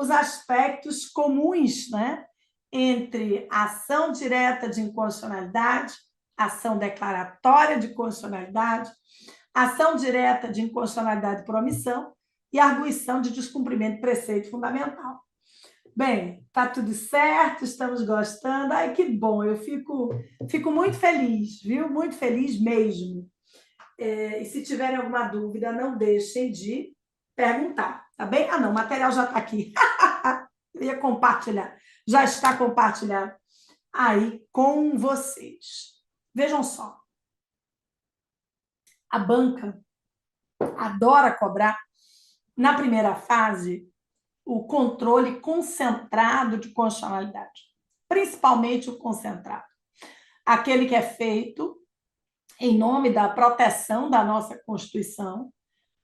os aspectos comuns, né, entre ação direta de inconstitucionalidade, ação declaratória de constitucionalidade, ação direta de inconstitucionalidade por omissão e arguição de descumprimento de preceito fundamental. Bem, tá tudo certo, estamos gostando. Ai, que bom, eu fico muito feliz, viu? Muito feliz mesmo. E se tiverem alguma dúvida, não deixem de perguntar, tá bem? Ah, não, o material já está aqui. Eu ia compartilhar. Já está compartilhado aí com vocês. Vejam só. A banca adora cobrar, na primeira fase, o controle concentrado de constitucionalidade, principalmente o concentrado. Aquele que é feito em nome da proteção da nossa Constituição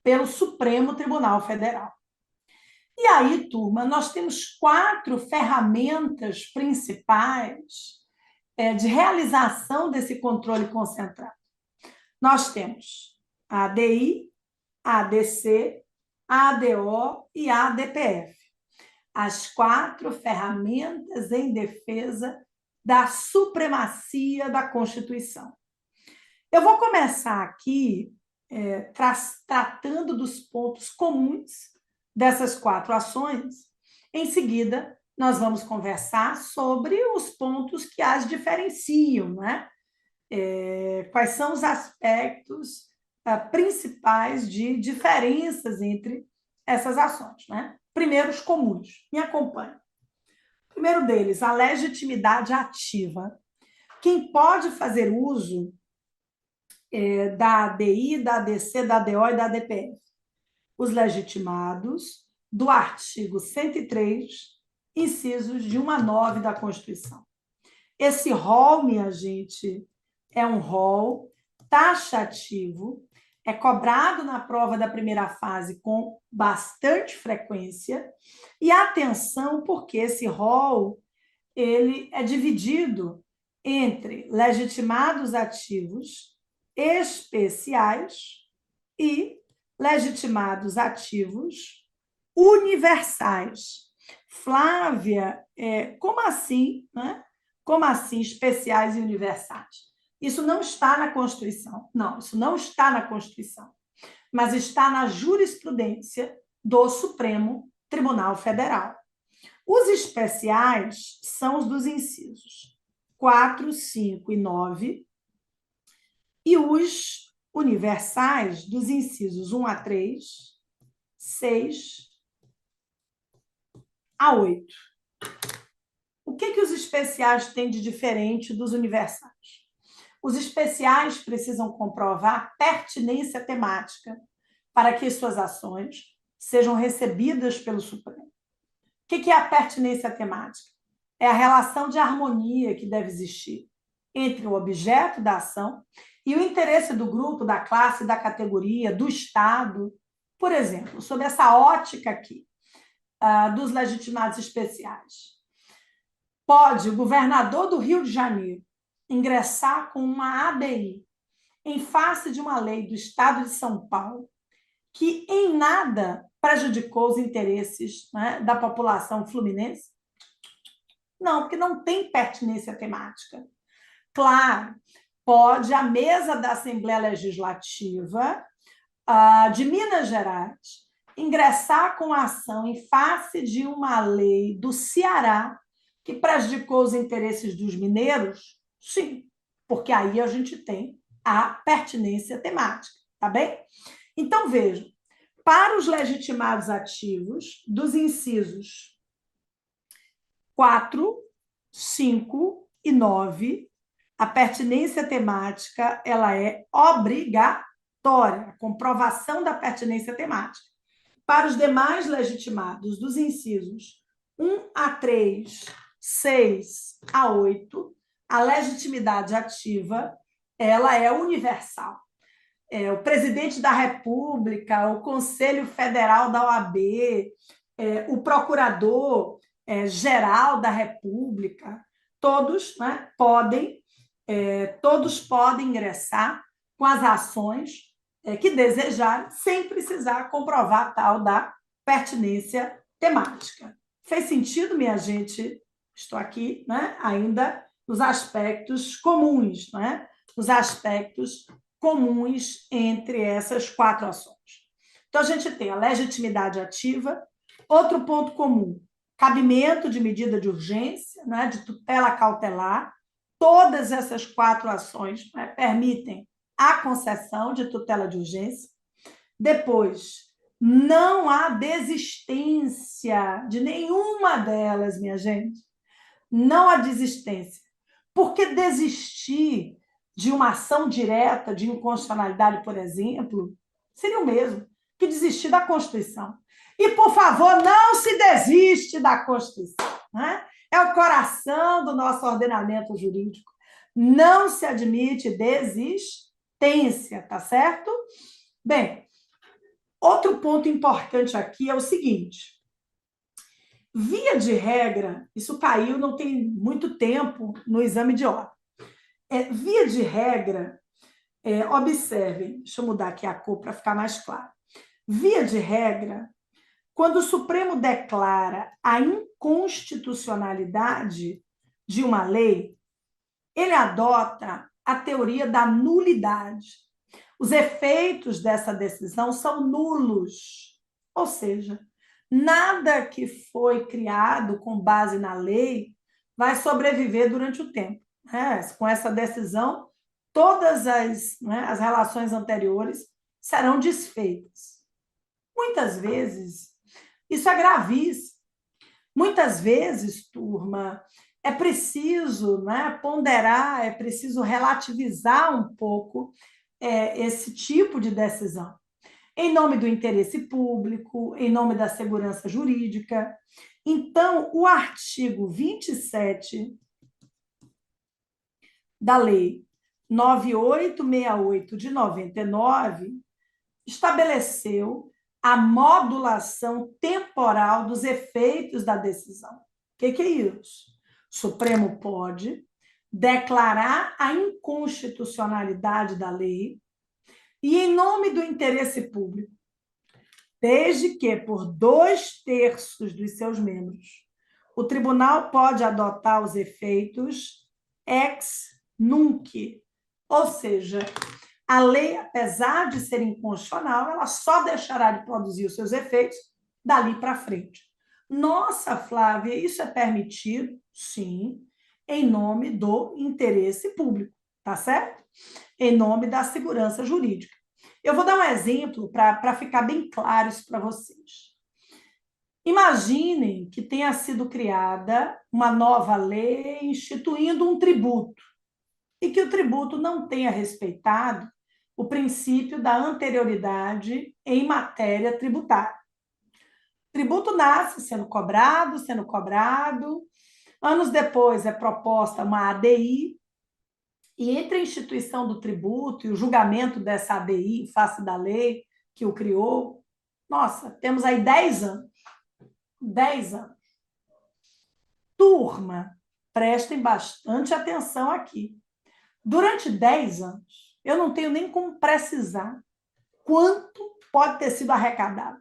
pelo Supremo Tribunal Federal. E aí, turma, nós temos 4 ferramentas principais de realização desse controle concentrado. Nós temos a ADI, a ADC, a ADO e a ADPF. As 4 ferramentas em defesa da supremacia da Constituição. Eu vou começar aqui tratando dos pontos comuns dessas 4 ações. Em seguida, nós vamos conversar sobre os pontos que as diferenciam, né? Quais são os aspectos principais de diferenças entre essas ações, né? Primeiro, os comuns. Me acompanhe. O primeiro deles, a legitimidade ativa. Quem pode fazer uso da ADI, da ADC, da ADO e da ADPF? Os legitimados do artigo 103, incisos de 1 a 9 da Constituição. Esse rol, minha gente, é um rol taxativo, é cobrado na prova da primeira fase com bastante frequência, e atenção, porque esse rol ele é dividido entre legitimados ativos especiais e legitimados ativos universais. Flávia, como assim, né? Como assim especiais e universais? Isso não está na Constituição. Não, isso não está na Constituição, mas está na jurisprudência do Supremo Tribunal Federal. Os especiais são os dos incisos 4, 5 e 9, e os universais dos incisos 1 a 3, 6 a 8. O que os especiais têm de diferente dos universais? Os especiais precisam comprovar pertinência temática para que suas ações sejam recebidas pelo Supremo. O que é a pertinência temática? É a relação de harmonia que deve existir entre o objeto da ação e o interesse do grupo, da classe, da categoria, do Estado. Por exemplo, sob essa ótica aqui, dos legitimados especiais. Pode o governador do Rio de Janeiro ingressar com uma ADI em face de uma lei do Estado de São Paulo que em nada prejudicou os interesses, né, da população fluminense? Não, porque não tem pertinência temática. Claro, pode a mesa da Assembleia Legislativa de Minas Gerais ingressar com ação em face de uma lei do Ceará que prejudicou os interesses dos mineiros? Sim, porque aí a gente tem a pertinência temática, tá bem? Então, vejam, para os legitimados ativos dos incisos 4, 5 e 9, a pertinência temática ela é obrigatória, a comprovação da pertinência temática. Para os demais legitimados dos incisos 1 a 3, 6 a 8, a legitimidade ativa ela é universal. O presidente da República, o Conselho Federal da OAB, o procurador geral da República, todos, né, podem ingressar com as ações que desejarem, sem precisar comprovar tal da pertinência temática. Fez sentido, minha gente? Estou aqui, né, ainda nos aspectos comuns, né? Os aspectos comuns entre essas 4 ações. Então, a gente tem a legitimidade ativa, outro ponto comum, cabimento de medida de urgência, né, de tutela cautelar. Todas essas 4 ações, né, permitem a concessão de tutela de urgência. Depois, não há desistência de nenhuma delas, minha gente. Não há desistência. Porque desistir de uma ação direta de inconstitucionalidade, por exemplo, seria o mesmo que desistir da Constituição. E, por favor, não se desiste da Constituição, né? É o coração do nosso ordenamento jurídico. Não se admite desistência, tá certo? Bem, outro ponto importante aqui é o seguinte: via de regra, isso caiu não tem muito tempo no exame de ordem. Via de regra, observem, deixa eu mudar aqui a cor para ficar mais claro. Via de regra, quando o Supremo declara a inconstitucionalidade de uma lei, ele adota a teoria da nulidade. Os efeitos dessa decisão são nulos, ou seja, nada que foi criado com base na lei vai sobreviver durante o tempo. Com essa decisão, todas as relações anteriores serão desfeitas. Muitas vezes, isso é gravíssimo. Muitas vezes, turma, é preciso ponderar, é preciso relativizar um pouco esse tipo de decisão. Em nome do interesse público, em nome da segurança jurídica. Então, o artigo 27 da Lei 9868 de 99 estabeleceu a modulação temporal dos efeitos da decisão. O que é isso? O Supremo pode declarar a inconstitucionalidade da lei e, em nome do interesse público, desde que, por 2/3 dos seus membros, o tribunal pode adotar os efeitos ex nunc, ou seja, a lei, apesar de ser inconstitucional, ela só deixará de produzir os seus efeitos dali para frente. Nossa, Flávia, isso é permitido? Sim, em nome do interesse público, tá certo? Em nome da segurança jurídica. Eu vou dar um exemplo para ficar bem claro isso para vocês. Imaginem que tenha sido criada uma nova lei instituindo um tributo e que o tributo não tenha respeitado o princípio da anterioridade em matéria tributária. O tributo nasce sendo cobrado. Anos depois é proposta uma ADI, e entre a instituição do tributo e o julgamento dessa ADI em face da lei que o criou, nossa, temos aí 10 anos. 10 anos. Turma, prestem bastante atenção aqui. Durante 10 anos, eu não tenho nem como precisar quanto pode ter sido arrecadado,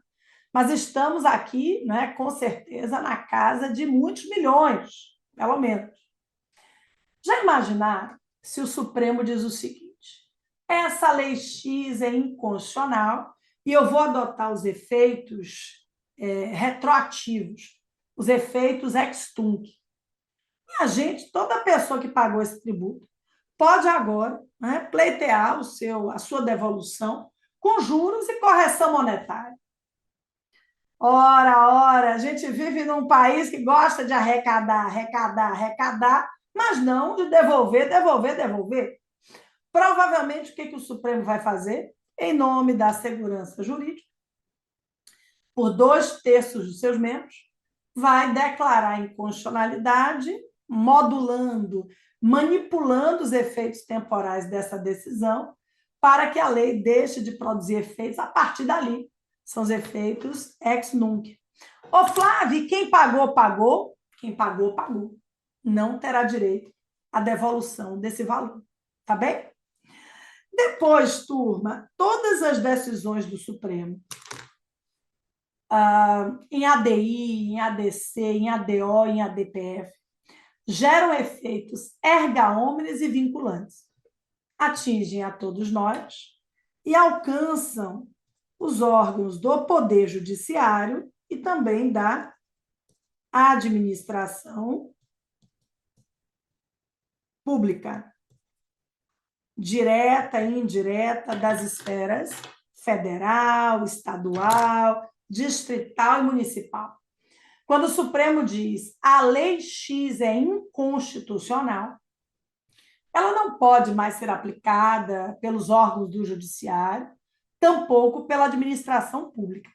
mas estamos aqui, com certeza, na casa de muitos milhões, pelo menos. Já imaginaram se o Supremo diz o seguinte: essa lei X é inconstitucional e eu vou adotar os efeitos retroativos, os efeitos ex tunc. Minha gente, toda pessoa que pagou esse tributo pode agora pleitear a sua devolução com juros e correção monetária. Ora, a gente vive num país que gosta de arrecadar, mas não de devolver. Provavelmente, o que o Supremo vai fazer? Em nome da segurança jurídica, por 2/3 dos seus membros, vai declarar a inconstitucionalidade, modulando, manipulando os efeitos temporais dessa decisão, para que a lei deixe de produzir efeitos a partir dali. São os efeitos ex nunc. Ô, Flávio, quem pagou, pagou. Quem pagou, pagou. Não terá direito à devolução desse valor. Tá bem? Depois, turma, todas as decisões do Supremo em ADI, em ADC, em ADO, em ADPF, geram efeitos erga omnes e vinculantes, atingem a todos nós e alcançam os órgãos do Poder Judiciário e também da administração pública, direta e indireta das esferas federal, estadual, distrital e municipal. Quando o Supremo diz a lei X é inconstitucional, ela não pode mais ser aplicada pelos órgãos do judiciário, tampouco pela administração pública.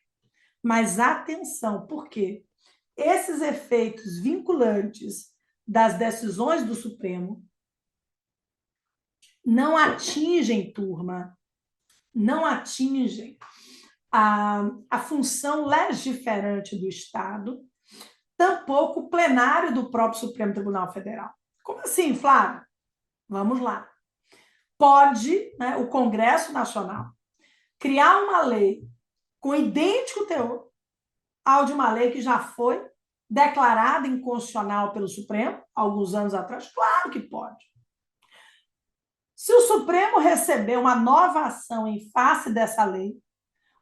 Mas atenção, por quê? Esses efeitos vinculantes das decisões do Supremo não atingem, turma, não atingem a função legiferante do Estado, tampouco o plenário do próprio Supremo Tribunal Federal. Como assim, Flávio? Vamos lá. Pode, né, o Congresso Nacional criar uma lei com idêntico teor ao de uma lei que já foi declarada inconstitucional pelo Supremo, alguns anos atrás? Claro que pode. Se o Supremo receber uma nova ação em face dessa lei,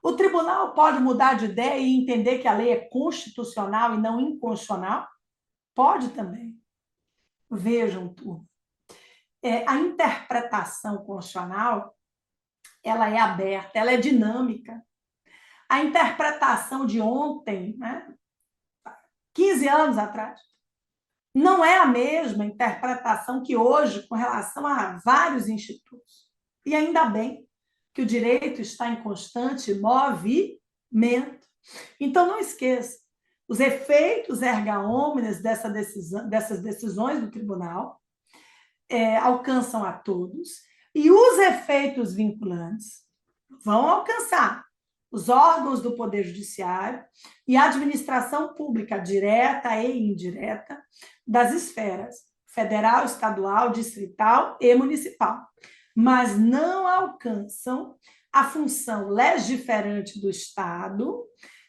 o tribunal pode mudar de ideia e entender que a lei é constitucional e não inconstitucional? Pode também. Vejam, turma. A interpretação constitucional, ela é aberta, ela é dinâmica. A interpretação de ontem, né, 15 anos atrás, não é a mesma interpretação que hoje com relação a vários institutos. E ainda bem que o direito está em constante movimento. Então, não esqueça, os efeitos erga omnes dessas decisões do tribunal alcançam a todos, e os efeitos vinculantes vão alcançar os órgãos do Poder Judiciário e a administração pública direta e indireta das esferas federal, estadual, distrital e municipal, mas não alcançam a função legiferante do Estado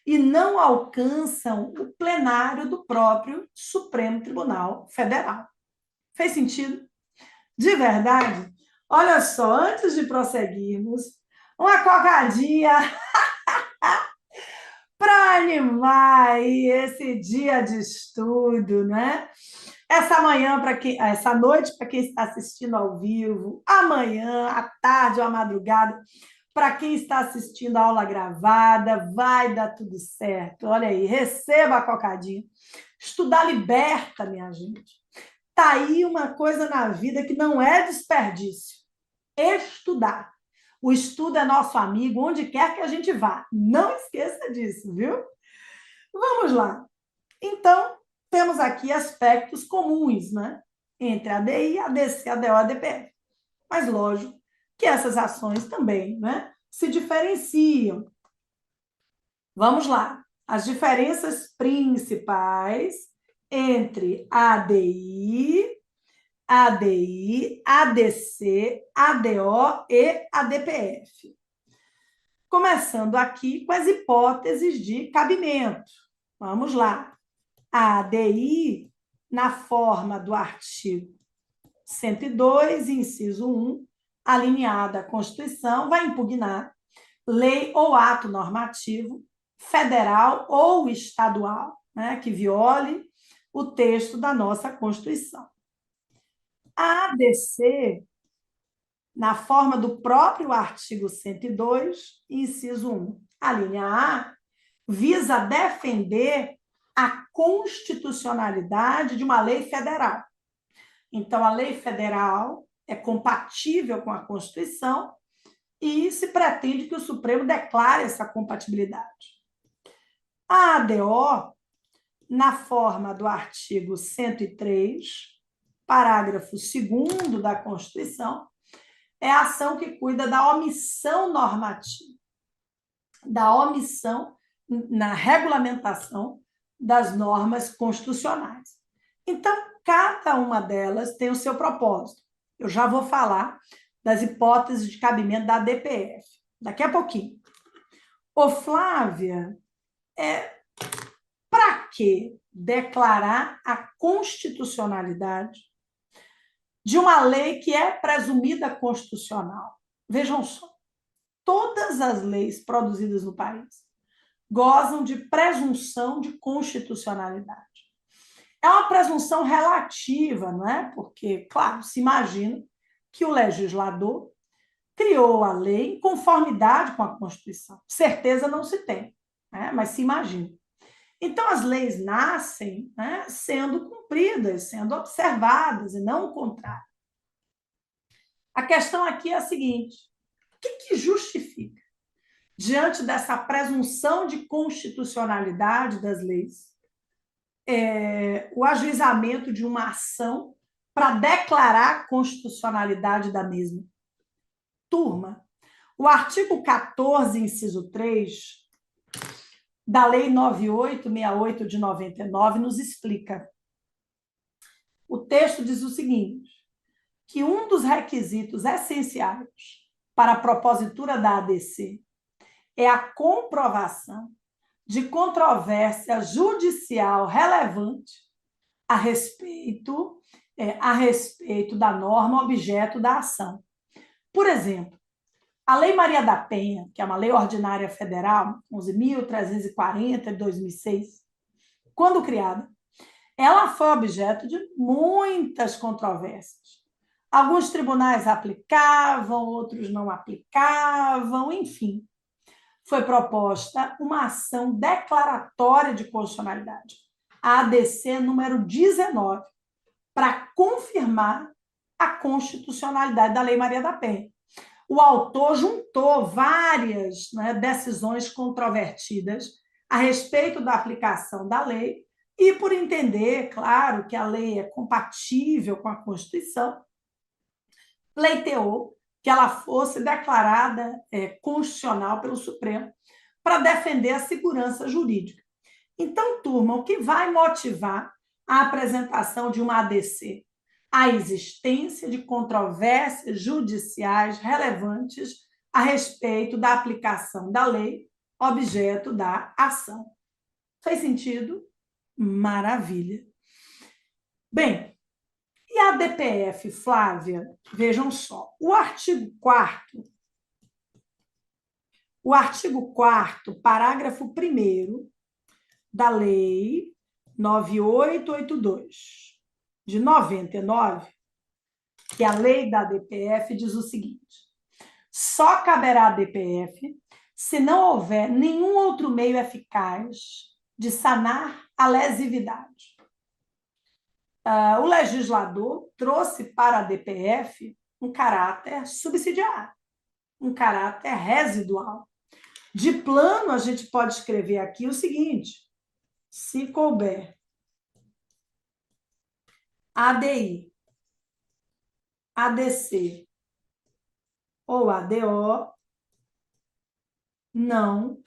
e não alcançam o plenário do próprio Supremo Tribunal Federal. Fez sentido? De verdade? Olha só, antes de prosseguirmos, uma cocadinha para animar aí esse dia de estudo, né? Essa noite para quem está assistindo ao vivo, amanhã, à tarde ou à madrugada, para quem está assistindo a aula gravada, vai dar tudo certo. Olha aí, receba a cocadinha. Estudar liberta, minha gente. Tá aí uma coisa na vida que não é desperdício. Estudar. O estudo é nosso amigo, onde quer que a gente vá. Não esqueça disso, viu? Vamos lá. Então, temos aqui aspectos comuns, né? Entre a ADI, a ADC, a ADO, a ADPF. Mas, lógico, que essas ações também, né, se diferenciam. Vamos lá. As diferenças principais entre ADI, ADI, ADC, ADO e ADPF. Começando aqui com as hipóteses de cabimento. Vamos lá. A ADI, na forma do artigo 102, inciso 1, alineada à Constituição, vai impugnar lei ou ato normativo federal ou estadual, né, que viole o texto da nossa Constituição. A ADC, na forma do próprio artigo 102, inciso 1, a linha A, visa defender a constitucionalidade de uma lei federal. Então, a lei federal é compatível com a Constituição e se pretende que o Supremo declare essa compatibilidade. A ADO, na forma do artigo 103, parágrafo 2º da Constituição, é a ação que cuida da omissão normativa, da omissão na regulamentação das normas constitucionais. Então, cada uma delas tem o seu propósito. Eu já vou falar das hipóteses de cabimento da ADPF daqui a pouquinho. Ô, Flávia, Para que declarar a constitucionalidade de uma lei que é presumida constitucional? Vejam só, todas as leis produzidas no país gozam de presunção de constitucionalidade. É uma presunção relativa, não é? Porque, claro, se imagina que o legislador criou a lei em conformidade com a Constituição. Certeza não se tem, né? Mas se imagina. Então, as leis nascem, né, sendo cumpridas, sendo observadas, e não o contrário. A questão aqui é a seguinte: o que justifica, diante dessa presunção de constitucionalidade das leis, o ajuizamento de uma ação para declarar a constitucionalidade da mesma? Turma, o artigo 14, inciso 3, da Lei 9868 de 99 nos explica. O texto diz o seguinte, que um dos requisitos essenciais para a propositura da ADC é a comprovação de controvérsia judicial relevante a respeito da norma objeto da ação. Por exemplo, a Lei Maria da Penha, que é uma lei ordinária federal, 11.340 de 2006, quando criada, ela foi objeto de muitas controvérsias. Alguns tribunais aplicavam, outros não aplicavam, enfim. Foi proposta uma ação declaratória de constitucionalidade, a ADC número 19, para confirmar a constitucionalidade da Lei Maria da Penha. O autor juntou várias decisões controvertidas a respeito da aplicação da lei e, por entender, claro, que a lei é compatível com a Constituição, pleiteou que ela fosse declarada constitucional pelo Supremo para defender a segurança jurídica. Então, turma, o que vai motivar a apresentação de uma ADC? A existência de controvérsias judiciais relevantes a respeito da aplicação da lei, objeto da ação. Fez sentido? Maravilha. Bem, e a DPF, Flávia? Vejam só, o artigo 4º, parágrafo 1º da Lei 9882, de 99, que é a lei da DPF, diz o seguinte: só caberá a DPF se não houver nenhum outro meio eficaz de sanar a lesividade. O legislador trouxe para a DPF um caráter subsidiário, um caráter residual. De plano, a gente pode escrever aqui o seguinte: se couber ADI, ADC ou ADO, não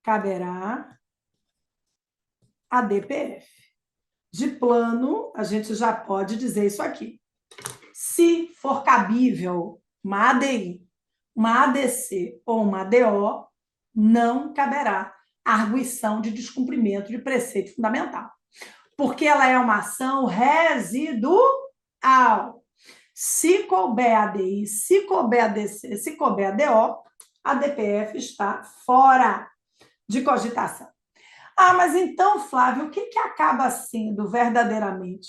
caberá a DPF. De plano, a gente já pode dizer isso aqui. Se for cabível uma ADI, uma ADC ou uma ADO, não caberá arguição de descumprimento de preceito fundamental, porque ela é uma ação residual. Se couber ADI, se couber ADC, se couber ADO, a DPF está fora de cogitação. Mas então, Flávio, o que acaba sendo verdadeiramente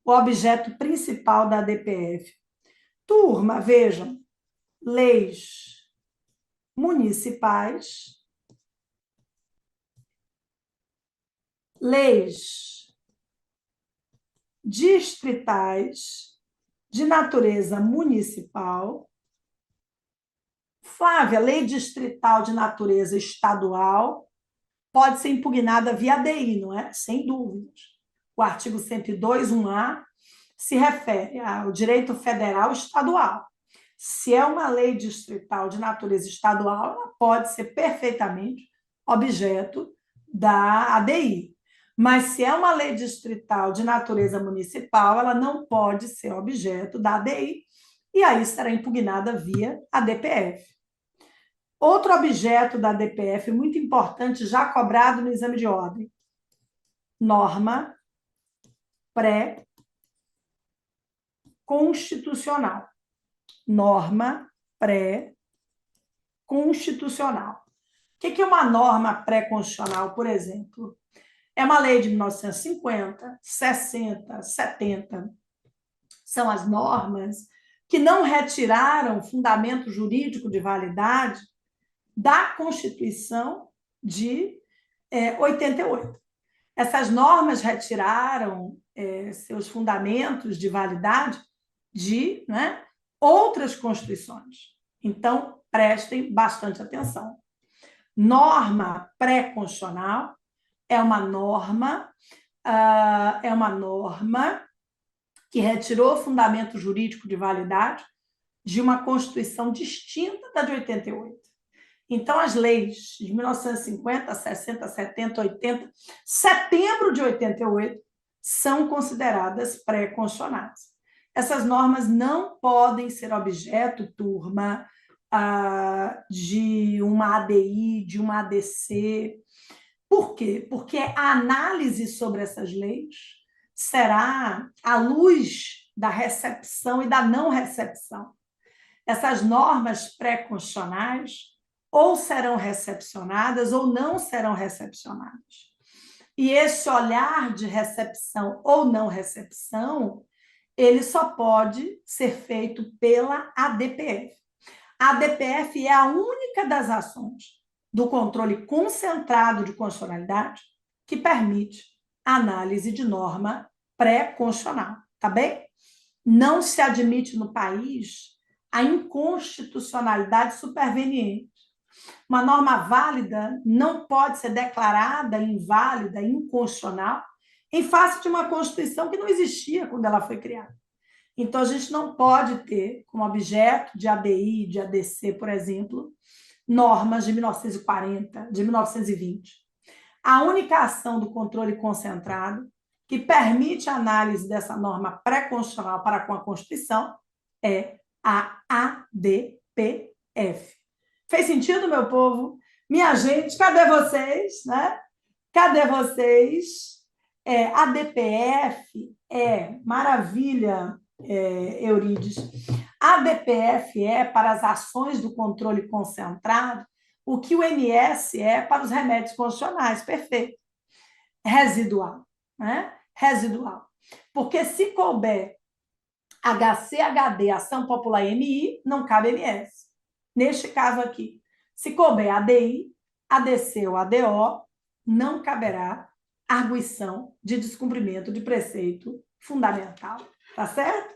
o objeto principal da DPF? Turma, vejam, leis municipais, leis distritais de natureza municipal. Flávia, lei distrital de natureza estadual pode ser impugnada via ADI, não é? Sem dúvidas. O artigo 102, 1A, se refere ao direito federal estadual. Se é uma lei distrital de natureza estadual, ela pode ser perfeitamente objeto da ADI. Mas se é uma lei distrital de natureza municipal, ela não pode ser objeto da ADI, e aí será impugnada via a DPF. Outro objeto da DPF muito importante, já cobrado no exame de ordem. Norma pré-constitucional. Norma pré-constitucional. O que é uma norma pré-constitucional, por exemplo? É uma lei de 1950, 60, 70. São as normas que não retiraram fundamento jurídico de validade da Constituição de 88. Essas normas retiraram seus fundamentos de validade de outras constituições. Então, prestem bastante atenção. Norma pré-constitucional é uma norma que retirou o fundamento jurídico de validade de uma Constituição distinta da de 88. Então, as leis de 1950, 60, 70, 80, setembro de 88, são consideradas pré-constitucionais. Essas normas não podem ser objeto, turma, de uma ADI, de uma ADC. Por quê? Porque a análise sobre essas leis será à luz da recepção e da não recepção. Essas normas pré-constitucionais ou serão recepcionadas ou não serão recepcionadas. E esse olhar de recepção ou não recepção, ele só pode ser feito pela ADPF. A ADPF é a única das ações do controle concentrado de constitucionalidade que permite a análise de norma pré-constitucional, tá bem? Não se admite no país a inconstitucionalidade superveniente. Uma norma válida não pode ser declarada inválida, inconstitucional, em face de uma Constituição que não existia quando ela foi criada. Então, a gente não pode ter como objeto de ADI, de ADC, por exemplo, normas de 1940, de 1920. A única ação do controle concentrado que permite a análise dessa norma pré-constitucional para com a Constituição é a ADPF. Fez sentido, meu povo? Minha gente, cadê vocês? Cadê vocês? A DPF maravilha, Eurídice. A DPF é para as ações do controle concentrado o que o MS é para os remédios constitucionais, perfeito. Residual, Residual. Porque se couber HC-HD, Ação Popular MI, não cabe MS. Neste caso aqui, se couber ADI, ADC ou ADO, não caberá arguição de descumprimento de preceito fundamental. Tá certo?